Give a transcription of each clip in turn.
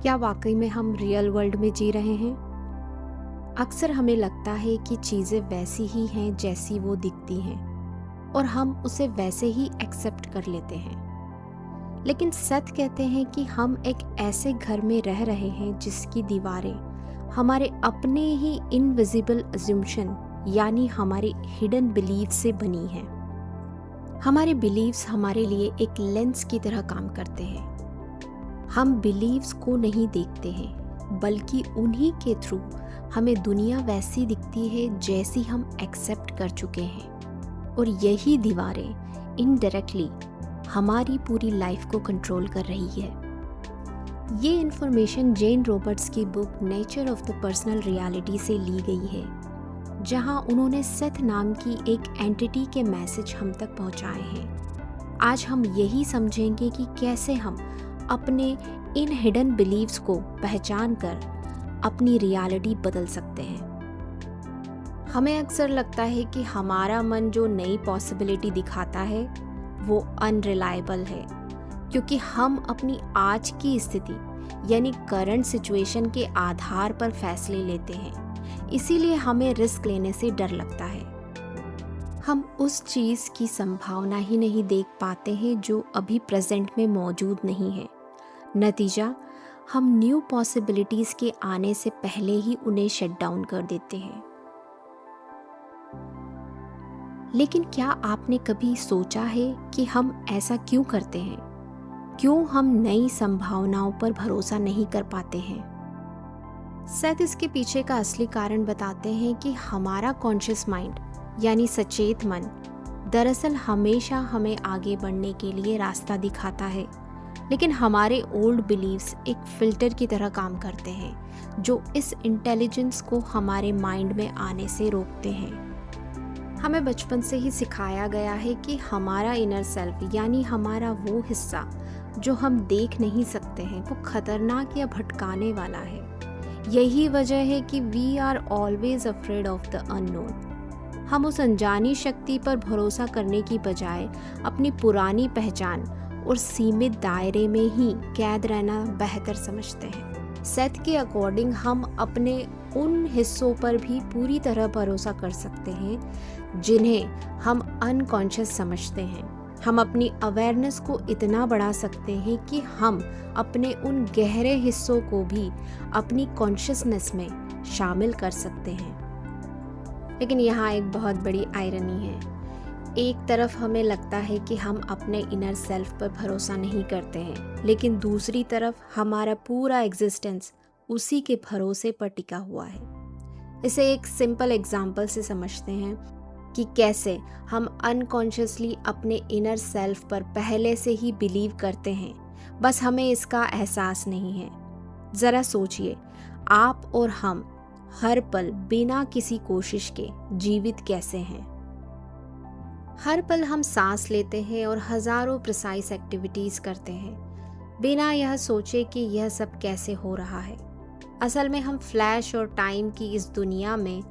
क्या वाकई में हम रियल वर्ल्ड में जी रहे हैं? अक्सर हमें लगता है कि चीज़ें वैसी ही हैं जैसी वो दिखती हैं और हम उसे वैसे ही एक्सेप्ट कर लेते हैं। लेकिन सत्य कहते हैं कि हम एक ऐसे घर में रह रहे हैं जिसकी दीवारें हमारे अपने ही इनविजिबल अज्यूम्शन यानी हमारे हिडन बिलीफ से बनी हैं। हमारे बिलीव्स हमारे लिए एक लेंस की तरह काम करते हैं। हम बिलीव्स को नहीं देखते हैं, बल्कि उन्हीं के थ्रू हमें दुनिया वैसी दिखती है जैसी हम एक्सेप्ट कर चुके हैं। और यही दीवारें इनडायरेक्टली हमारी पूरी लाइफ को कंट्रोल कर रही है। ये इन्फॉर्मेशन जेन रॉबर्ट्स की book nature of the personal reality से ली गई है, जहां उन्होंने सेथ नाम की एक एंटिटी के मैसेज हम तक पहुंचाए हैं। आज हम यही समझेंगे कि कैसे हम अपने इन हिडन बिलीव्स को पहचान कर अपनी रियलिटी बदल सकते हैं। हमें अक्सर लगता है कि हमारा मन जो नई पॉसिबिलिटी दिखाता है वो अनरिलायबल है, क्योंकि हम अपनी आज की स्थिति यानी करंट सिचुएशन के आधार पर फैसले लेते हैं। इसीलिए हमें रिस्क लेने से डर लगता है। हम उस चीज़ की संभावना ही नहीं देख पाते हैं जो अभी प्रेजेंट में मौजूद नहीं है। नतीजा, हम न्यू पॉसिबिलिटीज़ के आने से पहले ही उन्हें शट डाउन कर देते हैं। लेकिन क्या आपने कभी सोचा है कि हम ऐसा क्यों करते हैं? क्यों हम नई संभावनाओं पर भरोसा नहीं कर पाते हैं? सेथ इसके पीछे का असली कारण बताते हैं कि हमारा कॉन्शियस माइंड यानी सचेत मन दरअसल हमेशा हमें आगे बढ़ने के लिए रास्ता दिखाता है, लेकिन हमारे ओल्ड बिलीव्स एक फिल्टर की तरह काम करते हैं जो इस इंटेलिजेंस को हमारे माइंड में आने से रोकते हैं। हमें बचपन से ही सिखाया गया है कि हमारा इनर सेल्फ यानी हमारा वो हिस्सा जो हम देख नहीं सकते हैं वो खतरनाक या भटकाने वाला है। यही वजह है कि we are always afraid of the unknown. हम उस अनजानी शक्ति पर भरोसा करने की बजाय अपनी पुरानी पहचान और सीमित दायरे में ही कैद रहना बेहतर समझते हैं। सेथ के अकॉर्डिंग हम अपने उन हिस्सों पर भी पूरी तरह भरोसा कर सकते हैं जिन्हें हम अनकॉन्शियस समझते हैं। हम अपनी अवेयरनेस को इतना बढ़ा सकते हैं कि हम अपने उन गहरे हिस्सों को भी अपनी कॉन्शियसनेस में शामिल कर सकते हैं। लेकिन यहाँ एक बहुत बड़ी आयरनी है। एक तरफ हमें लगता है कि हम अपने इनर सेल्फ पर भरोसा नहीं करते हैं, लेकिन दूसरी तरफ हमारा पूरा एग्जिस्टेंस उसी के भरोसे पर टिका हुआ है। इसे एक सिंपल एग्जाम्पल से समझते हैं कि कैसे हम अनकॉन्शियसली अपने इनर सेल्फ पर पहले से ही बिलीव करते हैं, बस हमें इसका एहसास नहीं है। ज़रा सोचिए, आप और हम हर पल बिना किसी कोशिश के जीवित कैसे हैं। हर पल हम सांस लेते हैं और हजारों प्रिसाइज एक्टिविटीज़ करते हैं बिना यह सोचे कि यह सब कैसे हो रहा है। असल में हम फ्लैश और टाइम की इस दुनिया में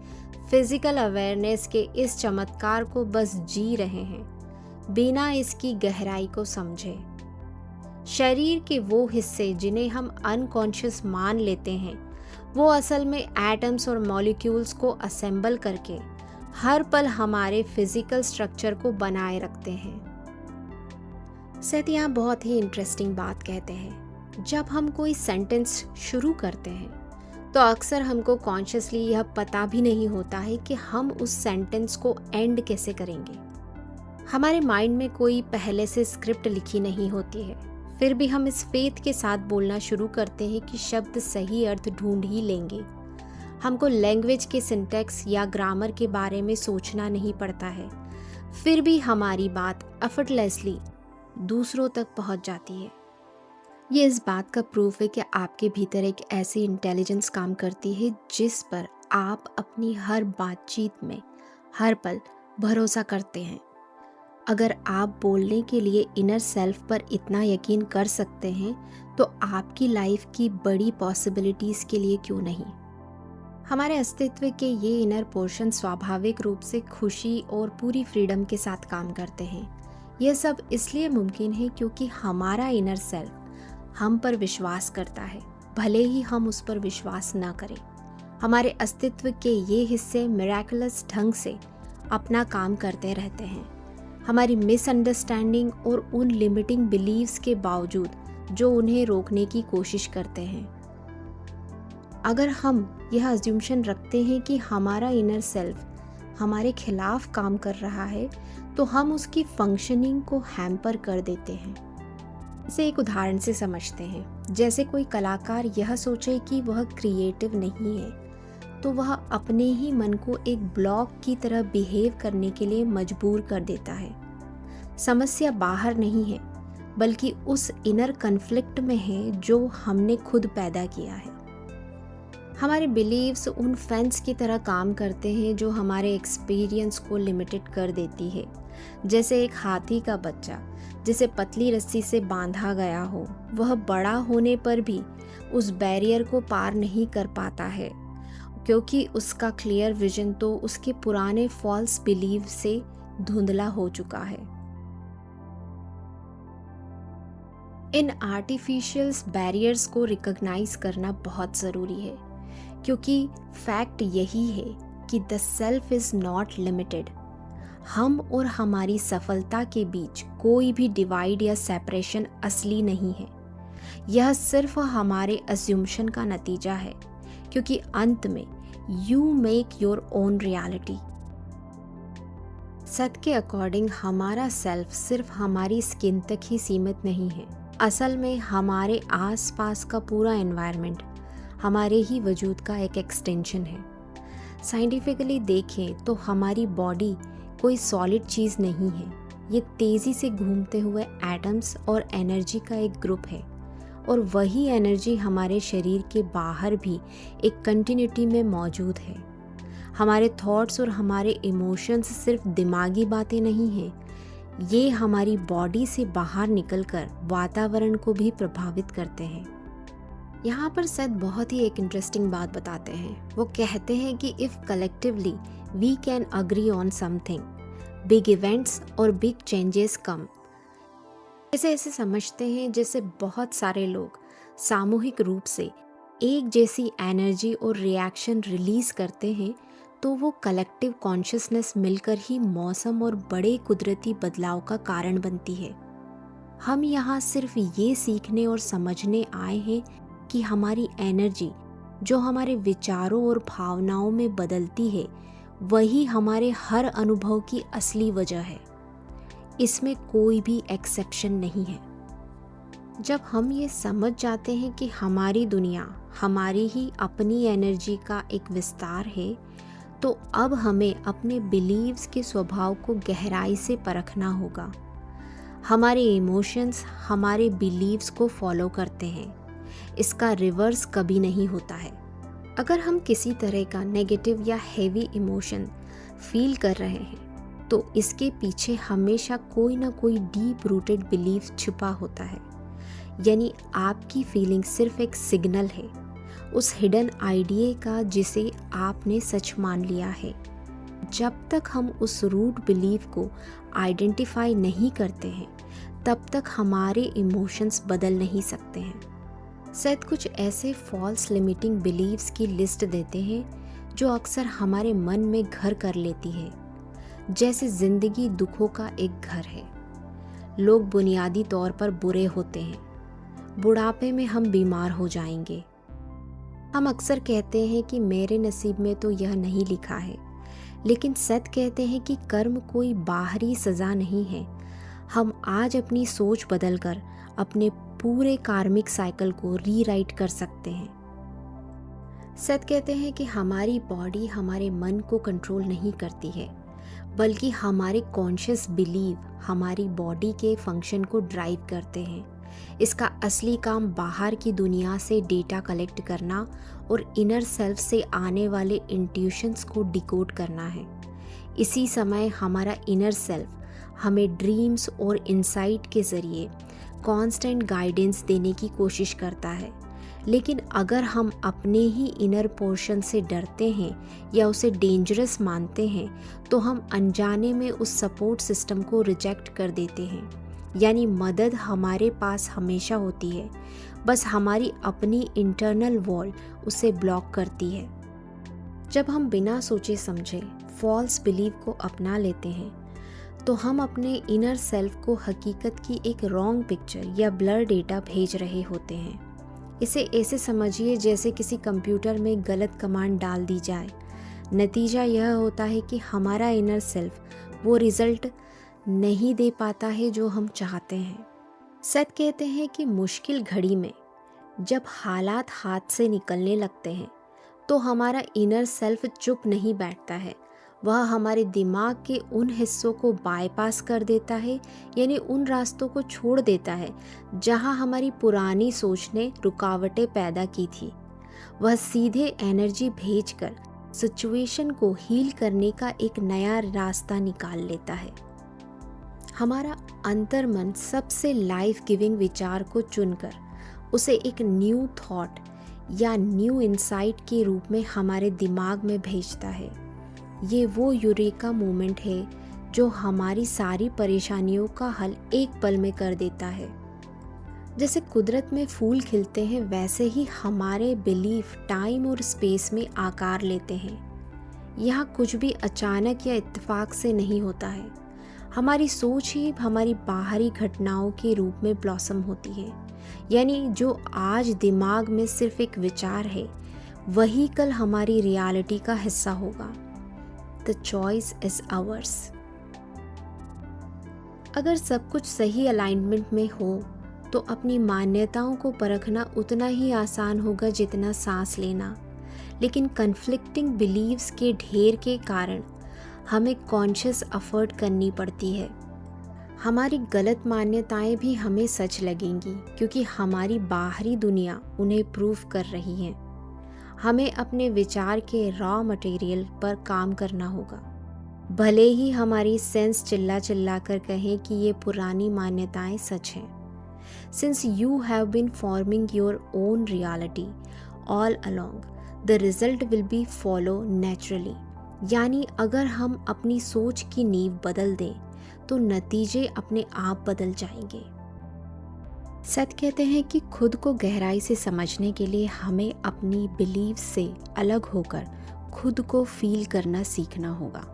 फिजिकल अवेयरनेस के इस चमत्कार को बस जी रहे हैं बिना इसकी गहराई को समझे। शरीर के वो हिस्से जिन्हें हम अनकॉन्शियस मान लेते हैं वो असल में एटम्स और मॉलिक्यूल्स को असेंबल करके हर पल हमारे फिजिकल स्ट्रक्चर को बनाए रखते हैं। सेथ यहाँ बहुत ही इंटरेस्टिंग बात कहते हैं। जब हम कोई सेंटेंस शुरू करते हैं तो अक्सर हमको कॉन्शियसली यह पता भी नहीं होता है कि हम उस सेंटेंस को एंड कैसे करेंगे। हमारे माइंड में कोई पहले से स्क्रिप्ट लिखी नहीं होती है, फिर भी हम इस फेथ के साथ बोलना शुरू करते हैं कि शब्द सही अर्थ ढूंढ ही लेंगे। हमको लैंग्वेज के सिंटैक्स या ग्रामर के बारे में सोचना नहीं पड़ता है, फिर भी हमारी बात एफर्टलेसली दूसरों तक पहुंच जाती है। ये इस बात का प्रूफ है कि आपके भीतर एक ऐसी इंटेलिजेंस काम करती है जिस पर आप अपनी हर बातचीत में हर पल भरोसा करते हैं। अगर आप बोलने के लिए इनर सेल्फ पर इतना यकीन कर सकते हैं तो आपकी लाइफ की बड़ी पॉसिबिलिटीज़ के लिए क्यों नहीं। हमारे अस्तित्व के ये इनर पोर्शन स्वाभाविक रूप से खुशी और पूरी फ्रीडम के साथ काम करते हैं। यह सब इसलिए मुमकिन है क्योंकि हमारा इनर सेल्फ हम पर विश्वास करता है, भले ही हम उस पर विश्वास न करें। हमारे अस्तित्व के ये हिस्से मिरेकलस ढंग से अपना काम करते रहते हैं, हमारी मिसअंडरस्टैंडिंग और उन लिमिटिंग बिलीव्स के बावजूद जो उन्हें रोकने की कोशिश करते हैं। अगर हम यह अज्यूमशन रखते हैं कि हमारा इनर सेल्फ हमारे खिलाफ काम कर रहा है, तो हम उसकी फंक्शनिंग को हैम्पर कर देते हैं। इसे एक उदाहरण से समझते हैं। जैसे कोई कलाकार यह सोचे कि वह क्रिएटिव नहीं है, तो वह अपने ही मन को एक ब्लॉक की तरह बिहेव करने के लिए मजबूर कर देता है। समस्या बाहर नहीं है, बल्कि उस इनर कन्फ्लिक्ट में है जो हमने खुद पैदा किया है। हमारे बिलीव्स उन फेंस की तरह काम करते हैं जो हमारे एक्सपीरियंस को लिमिटेड कर देती है। जैसे एक हाथी का बच्चा जिसे पतली रस्सी से बांधा गया हो, वह बड़ा होने पर भी उस बैरियर को पार नहीं कर पाता है, क्योंकि उसका क्लियर विजन तो उसके पुराने फॉल्स बिलीव से धुंधला हो चुका है। इन आर्टिफिशियल बैरियर्स को रिकॉग्नाइज करना बहुत ज़रूरी है, क्योंकि फैक्ट यही है कि the self is not limited. हम और हमारी सफलता के बीच कोई भी डिवाइड या सेपरेशन असली नहीं है। यह सिर्फ हमारे अज्यूम्शन का नतीजा है, क्योंकि अंत में you make your own reality. सत्य के अकॉर्डिंग हमारा सेल्फ सिर्फ हमारी स्किन तक ही सीमित नहीं है। असल में हमारे आसपास का पूरा एनवायरनमेंट हमारे ही वजूद का एक एक्सटेंशन है। साइंटिफिकली देखें तो हमारी बॉडी कोई सॉलिड चीज़ नहीं है। ये तेज़ी से घूमते हुए एटम्स और एनर्जी का एक ग्रुप है, और वही एनर्जी हमारे शरीर के बाहर भी एक कंटिन्यूटी में मौजूद है। हमारे थॉट्स और हमारे इमोशंस सिर्फ दिमागी बातें नहीं हैं, ये हमारी बॉडी से बाहर निकलकर वातावरण को भी प्रभावित करते हैं। यहाँ पर सद बहुत ही एक इंटरेस्टिंग बात बताते हैं। वो कहते हैं कि if collectively we can agree on something, big events और बिग चेंजेस कम। ऐसे समझते हैं जैसे बहुत सारे लोग सामूहिक रूप से एक जैसी एनर्जी और रिएक्शन रिलीज करते हैं, तो वो कलेक्टिव कॉन्शियसनेस मिलकर ही मौसम और बड़े कुदरती बदलाव का कारण बनती है। हम यहाँ सिर्फ ये सीखने और समझने आए हैं कि हमारी एनर्जी जो हमारे विचारों और भावनाओं में बदलती है, वही हमारे हर अनुभव की असली वजह है। इसमें कोई भी एक्सेप्शन नहीं है। जब हम ये समझ जाते हैं कि हमारी दुनिया हमारी ही अपनी एनर्जी का एक विस्तार है, तो अब हमें अपने बिलीव्स के स्वभाव को गहराई से परखना होगा। हमारे इमोशंस हमारे बिलीव्स को फॉलो करते हैं, इसका रिवर्स कभी नहीं होता है। अगर हम किसी तरह का नेगेटिव या हेवी इमोशन फील कर रहे हैं, तो इसके पीछे हमेशा कोई ना कोई डीप रूटेड बिलीफ छुपा होता है। यानी आपकी फीलिंग सिर्फ एक सिग्नल है उस हिडन आइडिया का जिसे आपने सच मान लिया है। जब तक हम उस रूट बिलीफ को आइडेंटिफाई नहीं करते हैं, तब तक हमारे इमोशंस बदल नहीं सकते हैं। सैद कुछ ऐसे फॉल्स लिमिटिंग बिलीव्स की लिस्ट देते हैं जो अक्सर हमारे मन में घर कर लेती है। जैसे जिंदगी दुखों का एक घर है। लोग बुनियादी तौर पर बुरे होते हैं। बुढ़ापे में हम बीमार हो जाएंगे। हम अक्सर कहते हैं कि मेरे नसीब में तो यह नहीं लिखा है, लेकिन सत्य कहते हैं कि कर्म कोई बाहरी सज़ा नहीं है। हम आज अपनी सोच बदलकर अपने पूरे कार्मिक साइकिल को रीराइट कर सकते हैं। सत्य कहते हैं कि हमारी बॉडी हमारे मन को कंट्रोल नहीं करती है, बल्कि हमारे कॉन्शियस बिलीव हमारी बॉडी के फंक्शन को ड्राइव करते हैं। इसका असली काम बाहर की दुनिया से डेटा कलेक्ट करना और इनर सेल्फ से आने वाले इंट्यूशंस को डिकोड करना है। इसी समय हमारा इनर सेल्फ हमें ड्रीम्स और इंसाइट के ज़रिए कांस्टेंट गाइडेंस देने की कोशिश करता है। लेकिन अगर हम अपने ही इनर पोर्शन से डरते हैं या उसे डेंजरस मानते हैं, तो हम अनजाने में उस सपोर्ट सिस्टम को रिजेक्ट कर देते हैं। यानी मदद हमारे पास हमेशा होती है, बस हमारी अपनी इंटरनल वॉल उसे ब्लॉक करती है। जब हम बिना सोचे समझे फॉल्स बिलीव को अपना लेते हैं तो हम अपने इनर सेल्फ को हकीकत की एक रॉन्ग पिक्चर या ब्लर डेटा भेज रहे होते हैं। इसे ऐसे समझिए जैसे किसी कंप्यूटर में गलत कमांड डाल दी जाए। नतीजा यह होता है कि हमारा इनर सेल्फ वो रिजल्ट नहीं दे पाता है जो हम चाहते हैं। सेथ कहते हैं कि मुश्किल घड़ी में जब हालात हाथ से निकलने लगते हैं तो हमारा इनर सेल्फ चुप नहीं बैठता है, वह हमारे दिमाग के उन हिस्सों को बाईपास कर देता है, यानी उन रास्तों को छोड़ देता है जहां हमारी पुरानी सोच ने रुकावटें पैदा की थी। वह सीधे एनर्जी भेजकर सिचुएशन को हील करने का एक नया रास्ता निकाल लेता है। हमारा अंतर्मन सबसे लाइफ गिविंग विचार को चुनकर उसे एक न्यू थॉट या न्यू इंसाइट के रूप में हमारे दिमाग में भेजता है। ये वो यूरेका मोमेंट है जो हमारी सारी परेशानियों का हल एक पल में कर देता है। जैसे कुदरत में फूल खिलते हैं वैसे ही हमारे बिलीफ टाइम और स्पेस में आकार लेते हैं। यहाँ कुछ भी अचानक या इत्तेफाक से नहीं होता है। हमारी सोच ही हमारी बाहरी घटनाओं के रूप में ब्लॉसम होती है, यानी जो आज दिमाग में सिर्फ एक विचार है वही कल हमारी रियलिटी का हिस्सा होगा। The choice is ours। अगर सब कुछ सही अलाइनमेंट में हो तो अपनी मान्यताओं को परखना उतना ही आसान होगा जितना सांस लेना। लेकिन कन्फ्लिक्टिंग बिलीव्स के ढेर के कारण हमें कॉन्शियस एफर्ट करनी पड़ती है। हमारी गलत मान्यताएं भी हमें सच लगेंगी क्योंकि हमारी बाहरी दुनिया उन्हें प्रूव कर रही है। हमें अपने विचार के रॉ मटेरियल पर काम करना होगा, भले ही हमारी सेंस चिल्ला चिल्ला कर कहें कि ये पुरानी मान्यताएं सच हैं। Since you have been forming your own reality all along, the result will be follow naturally। यानी अगर हम अपनी सोच की नींव बदल दें तो नतीजे अपने आप बदल जाएंगे। सेथ कहते हैं कि खुद को गहराई से समझने के लिए हमें अपनी बिलीफ से अलग होकर खुद को फील करना सीखना होगा।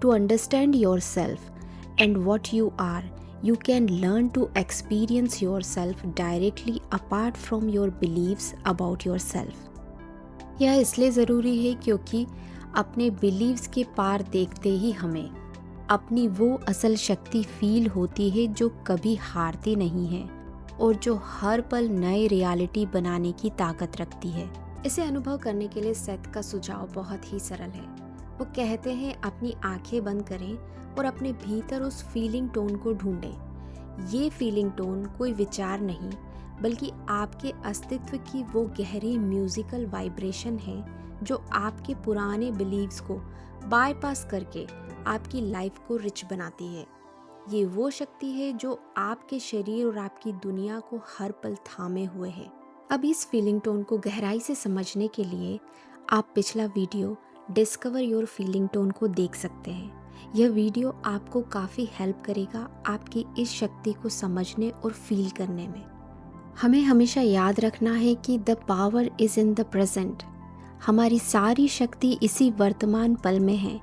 To understand yourself and what you are, you can learn to experience yourself directly apart from your beliefs about yourself। यह इसलिए ज़रूरी है क्योंकि अपने beliefs के पार देखते ही हमें अपनी वो असल शक्ति फील होती है जो कभी हारती नहीं है और जो हर पल नए रियलिटी बनाने की ताकत रखती है। इसे अनुभव करने के लिए सेथ का सुझाव बहुत ही सरल है। वो कहते हैं अपनी आंखें बंद करें और अपने भीतर उस फीलिंग टोन को ढूंढें। ये फीलिंग टोन कोई विचार नहीं बल्कि आपके अस्तित्व की वो गहरी म्यूजिकल वाइब्रेशन है जो आपके पुराने बिलीव्स को बाईपास करके आपकी लाइफ को रिच बनाती है। ये वो शक्ति है जो आपके शरीर और आपकी दुनिया को हर पल थामे हुए है। अब इस फीलिंग टोन को गहराई से समझने के लिए आप पिछला video discover your feeling tone को देख सकते हैं। यह वीडियो आपको काफ़ी हेल्प करेगा आपकी इस शक्ति को समझने और फील करने में। हमें हमेशा याद रखना है कि the power is in the present. हमारी सारी शक्ति इसी वर्तमान पल में है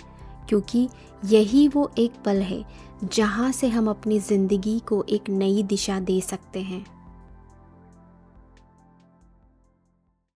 क्योंकि यही वो एक पल है जहाँ से हम अपनी ज़िंदगी को एक नई दिशा दे सकते हैं।